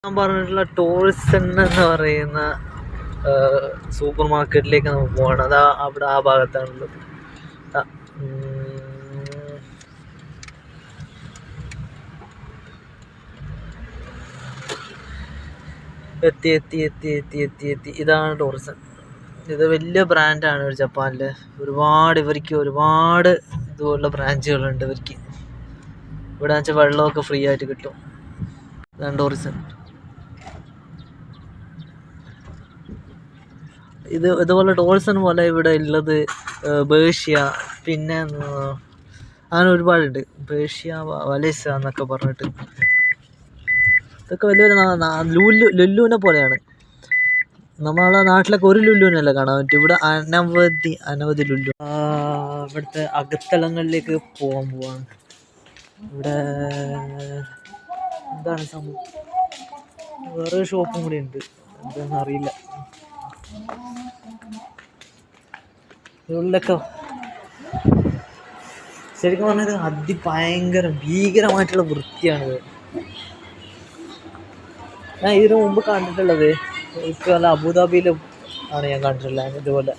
ഞാൻ പറഞ്ഞിട്ടുള്ള ടോൾസൺ എന്ന് പറയുന്ന സൂപ്പർ മാർക്കറ്റിലേക്ക് നമുക്ക് പോകണം. അതാ അവിടെ ആ ഭാഗത്താണുള്ളത്. എത്തി എത്തി എത്തി എത്തി എത്തി എത്തി ഇതാണ് ടോൾസൺ. ഇത് വലിയ ബ്രാൻഡാണ് ജപ്പാനിൽ. ഇവർക്ക് ഒരുപാട് ഇതുപോലുള്ള ബ്രാഞ്ചുകളുണ്ട് ഇവർക്ക്. ഇവിടെ വെച്ചാൽ വെള്ളമൊക്കെ ഫ്രീ ആയിട്ട് കിട്ടും. ഇതാണ് ടോൾസൺ. ഇതുപോലെ ടോൾസൺ പോലെ ഇവിടെ ഉള്ളത് ബേഷ്യ, പിന്നെ അങ്ങനെ ഒരുപാടുണ്ട്. ബേഷ്യ, വലേസ എന്നൊക്കെ പറഞ്ഞിട്ട് ഇതൊക്കെ വലിയൊരു ലുല്ലുവിനെ പോലെയാണ്. നമ്മളെ നാട്ടിലൊക്കെ ഒരു ലുല്ലുവിനല്ല കാണാൻ പറ്റും. ഇവിടെ അനവധി ലുല്ലു. ഇവിടുത്തെ അകത്തളങ്ങളിലേക്ക് പോവാണ്. ഇവിടെ എന്താണ് സംഭവം? വേറെ ഷോപ്പും കൂടി ഉണ്ട്, എന്താണെന്ന് അറിയില്ല. ഉള്ളിലൊക്കെ ശരിക്കും പറഞ്ഞത് ഭീകരമായിട്ടുള്ള വൃത്തിയാണിത്. ഞാൻ ഇതിനു മുമ്പ് കണ്ടിട്ടുള്ളത് അബുദാബിയിലും ആണ് ഞാൻ കണ്ടിട്ടുള്ളത് ഇതുപോലെ.